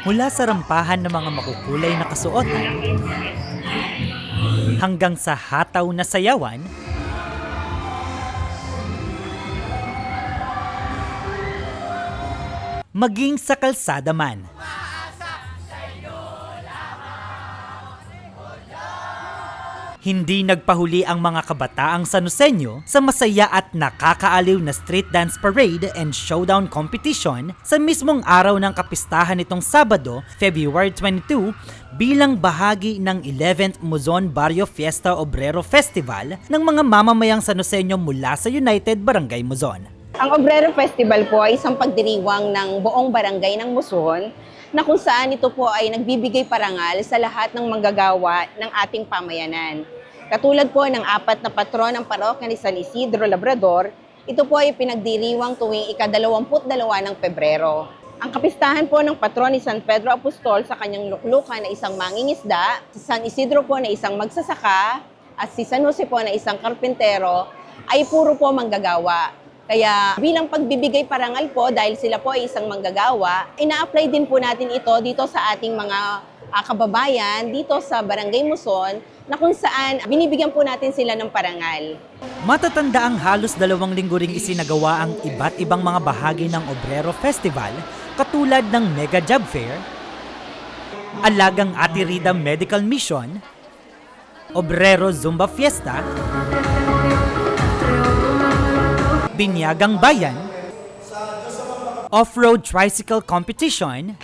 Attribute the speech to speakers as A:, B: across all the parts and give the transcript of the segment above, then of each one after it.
A: Mula sa rampahan ng mga makukulay na kasuotan hanggang sa hataw na sayawan, maging sa kalsada man. Hindi nagpahuli ang mga kabataang Sanuseño sa masaya at nakakaaliw na street dance parade and showdown competition sa mismong araw ng kapistahan nitong Sabado, February 22, bilang bahagi ng 11th Muzon Barrio Fiesta Obrero Festival ng mga mamamayang Sanuseño mula sa United Barangay Muzon.
B: Ang Obrero Festival po ay isang pagdiriwang ng buong barangay ng Muzon na kung saan ito po ay nagbibigay parangal sa lahat ng manggagawa ng ating pamayanan. Katulad po ng 4 na patron ng parokya ni San Isidro Labrador, ito po ay pinagdiriwang tuwing ika-22 ng Pebrero. Ang kapistahan po ng patron ni San Pedro Apostol sa kanyang luklukan na isang mangingisda, si San Isidro po na isang magsasaka, at si San Jose po na isang karpintero, ay puro po manggagawa. Kaya bilang pagbibigay parangal po dahil sila po ay isang manggagawa, ina-apply din po natin ito dito sa ating mga kababayan dito sa Barangay Muzon na kung saan binibigyan po natin sila ng parangal.
A: Matatanda ang halos 2 linggo ring isinagawa ang iba't ibang mga bahagi ng Obrero Festival katulad ng Mega Job Fair, Alagang Ate Rida Medical Mission, Obrero Zumba Fiesta, Binyagang Bayan, Off-Road Tricycle Competition,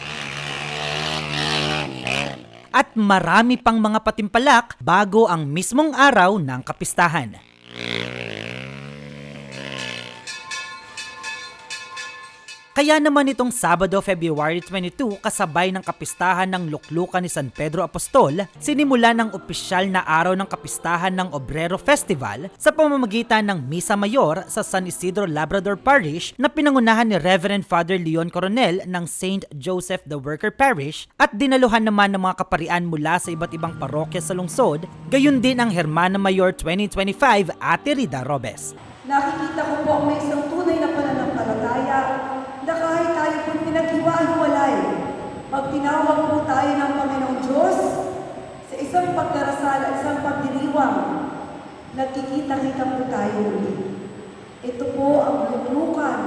A: at marami pang mga patimpalak bago ang mismong araw ng kapistahan. Kaya naman itong Sabado, February 22, kasabay ng kapistahan ng luklukan ni San Pedro Apostol, sinimula ng opisyal na araw ng kapistahan ng Obrero Festival sa pamamagitan ng Misa Mayor sa San Isidro Labrador Parish na pinangunahan ni Reverend Father Leon Coronel ng St. Joseph the Worker Parish at dinaluhan naman ng mga kaparian mula sa iba't ibang parokya sa lungsod, gayon din ang Hermana Mayor 2025 Ate Rida Robes.
C: Nakikita ko po may isang tunay na pananampalataya na kahit tayo po pinaghiwa-hiwalay, pag tinawag po tayo ng Panginoong Diyos sa isang pagdarasal at isang pagdiriwang, nagkikita-kita po tayo uli. Ito po ang luklukan.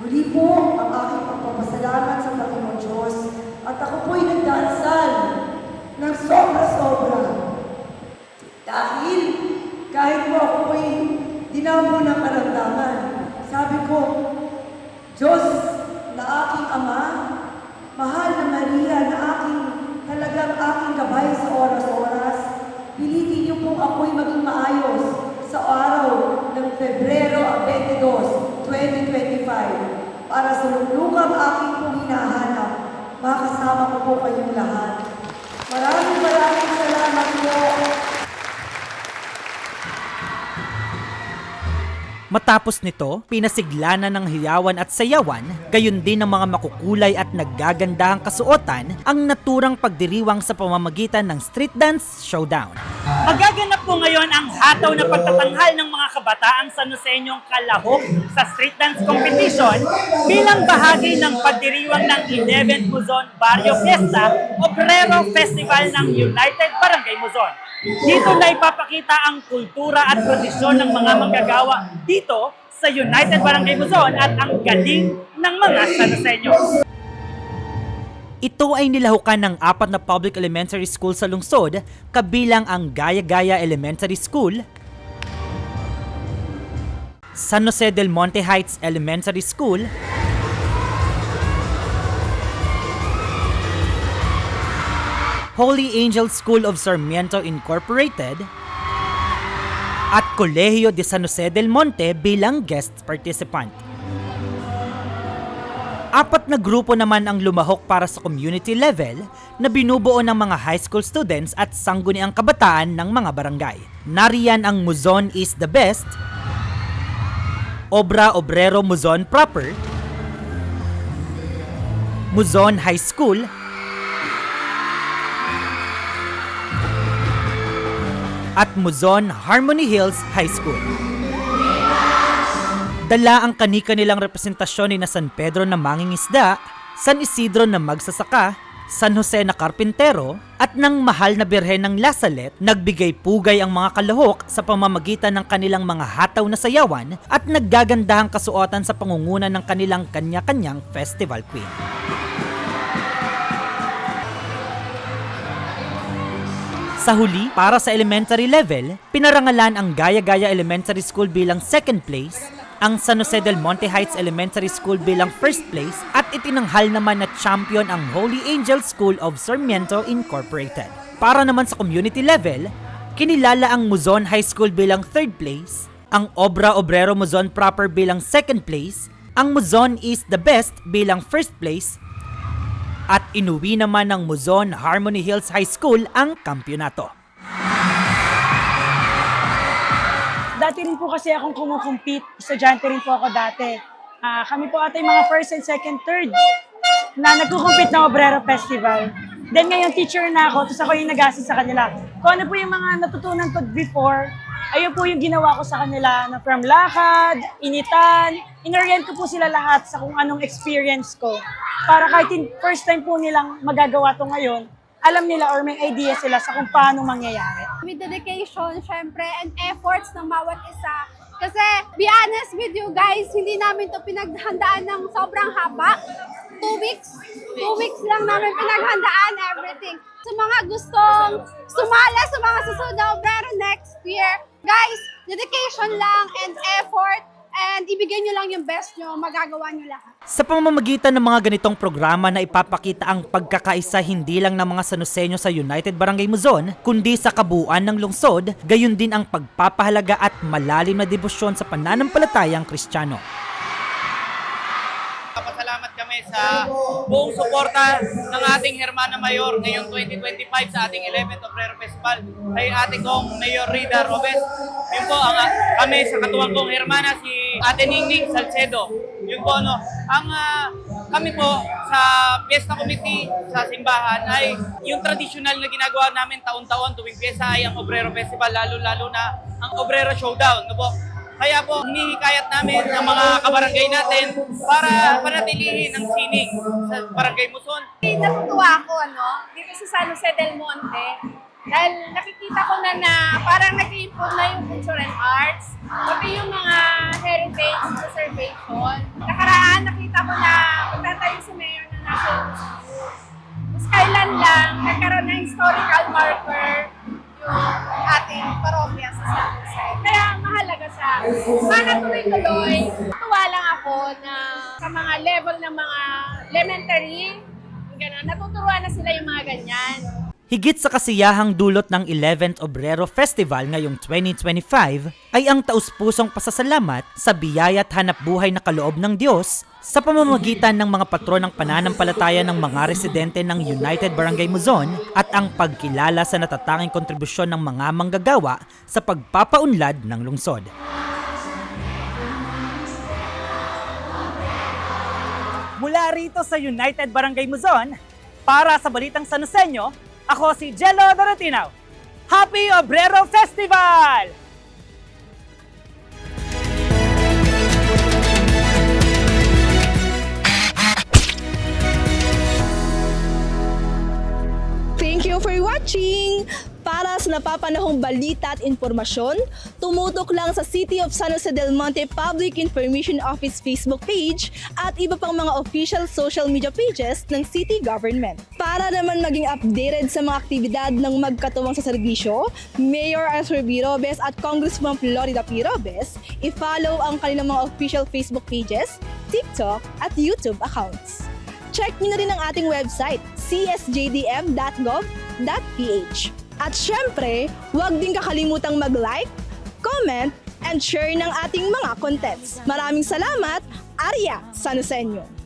C: Muli po ang aking pagpapasalamat sa Panginoong Diyos at ako po'y nagdarasal ng sobra-sobra. Dahil kahit po ako po'y dinamo ng karamdaman, sabi ko, Diyos na aking Ama, mahal na Maria na talagang aking gabay sa oras-oras, pilitin niyo pong ako'y maging maayos sa araw ng Pebrero 22, 2025 para sa luklukang aking pong hinahanap. Makasama ko po kayong lahat. Maraming salamat po.
A: Matapos nito, pinasigla na ng hiyawan at sayawan, gayon din ng mga makukulay at naggagandahang kasuotan ang naturang pagdiriwang sa pamamagitan ng street dance showdown. Magaganap po ngayon ang hataw na pagtatanghal ng mga kabataang Sanuseñong kalahok sa street dance competition bilang bahagi ng pagdiriwang ng 11th Muzon Barrio Fiesta Obrero Festival ng United Barangay Muzon. Dito na ipapakita ang kultura at tradisyon ng mga manggagawa dito sa United Barangay Muzon at ang galing ng mga Sanuseño. Ito ay nilahukan ng 4 na public elementary school sa lungsod, kabilang ang Gaya-Gaya Elementary School, San Jose del Monte Heights Elementary School, Holy Angel School of Sarmiento Incorporated, at Colegio de San Jose del Monte bilang guest participant. 4 na grupo naman ang lumahok para sa community level na binubuo ng mga high school students at sangguniang kabataan ng mga barangay. Nariyan ang Muzon is the Best, Obra Obrero Muzon Proper, Muzon High School, at Muzon Harmony Hills High School. Dala ang kani-kanilang representasyon ni na San Pedro na mangingisda, San Isidro na magsasaka, San Jose na Karpintero at ng mahal na Birhen ng La Salette, nagbigay pugay ang mga kalahok sa pamamagitan ng kanilang mga hataw na sayawan at naggagandahang kasuotan sa pangunguna ng kanilang kanya-kanyang festival queen. Sa huli, para sa elementary level, pinarangalan ang Gaya-Gaya Elementary School bilang second place, ang San Jose del Monte Heights Elementary School bilang first place, at itinanghal naman na champion ang Holy Angel School of Sarmiento Incorporated. Para naman sa community level, kinilala ang Muzon High School bilang third place, ang Obra Obrero Muzon proper bilang second place, ang Muzon East the Best bilang first place, at inuwi naman ng Muzon Harmony Hills High School ang kampyonato.
D: Dati rin po kasi akong kumukumpit, estudyante rin po ako dati. Kami po ata yung mga first and second, third na nagkukumpit ng Obrero Festival. Then ngayon teacher na ako, tapos ako yung nag-assist sa kanila. Kung ano po yung mga natutunan ko before, ayun po yung ginawa ko sa kanila na from lakad, initan, inorient ko po sila lahat sa kung anong experience ko. Para kahit first time po nilang magagawa to ngayon, alam nila or may idea sila sa kung paano mangyayari.
E: With dedication, syempre, and efforts ng bawat isa. Kasi, be honest with you guys, hindi namin to pinaghandaan ng sobrang haba. 2 weeks. 2 weeks lang namin pinaghandaan everything. Sa mga gustong sumala sa mga susunod na Obrero next year, guys, dedication lang and effort, and ibigay nyo lang yung best nyo, magagawa nyo lahat.
A: Sa pamamagitan ng mga ganitong programa na ipapakita ang pagkakaisa hindi lang ng mga Sanoseño sa United Barangay Muzon, kundi sa kabuuan ng lungsod, gayon din ang pagpapahalaga at malalim na debosyon sa pananampalatayang Kristiyano.
F: Pasalamat kami sa buong suporta ng ating Hermana Mayor ngayong 2025 sa ating 11th Obrero Festival kay ate kong Mayor Rida Robes. Yun po kami sa katuwang kong Hermana si Ate Ningning Salcedo. Yun po kami po sa Fiesta Committee sa simbahan ay yung traditional na ginagawa namin taon-taon tuwing Fiesta ay ang Obrero Festival, lalo-lalo na ang Obrero Showdown. No po? Kaya po, hinihikayat namin ang mga kabarangay natin para panatilihin ang sining sa Barangay Muzon.
E: Natutuwa ako, dito sa San Jose del Monte. Dahil nakikita ko na parang nag-improve na yung cultural arts, pati yung mga heritage preservation. Nakaraan, nakita ko na magtatayo si Mayor ng National Museum. Tapos kailan lang, nagkaroon ng historical marker yung ating parokya sa San Jose. Kaya mahalaga siya. Sana tuloy-tuloy. Tuwa lang ako na sa mga level ng mga elementary, gano'n, natuturuan na sila yung mga ganyan.
A: Higit sa kasiyahang dulot ng 11th Obrero Festival ngayong 2025 ay ang taus-pusong pasasalamat sa biyaya at hanapbuhay na kaloob ng Diyos sa pamamagitan ng mga patron ng pananampalataya ng mga residente ng United Barangay Muzon at ang pagkilala sa natatanging kontribusyon ng mga manggagawa sa pagpapaunlad ng lungsod. Mula rito sa United Barangay Muzon, para sa Balitang Sanoseño, ako si Jello Dorotinaw. Happy Obrero Festival!
G: Thank you for watching! Para sa napapanahong balita at informasyon, tumutok lang sa City of San Jose del Monte Public Information Office Facebook page at iba pang mga official social media pages ng city government. Para naman maging updated sa mga aktibidad ng magkatuwang sa serbisyo, Mayor Arthur B. Robes at Congresswoman Florida P. Robes, i-follow ang kanilang mga official Facebook pages, TikTok at YouTube accounts. Check nyo na rin ang ating website, csjdm.gov.ph. At syempre, huwag din kakalimutang mag-like, comment, and share ng ating mga contents. Maraming salamat, Arya Sanoseño!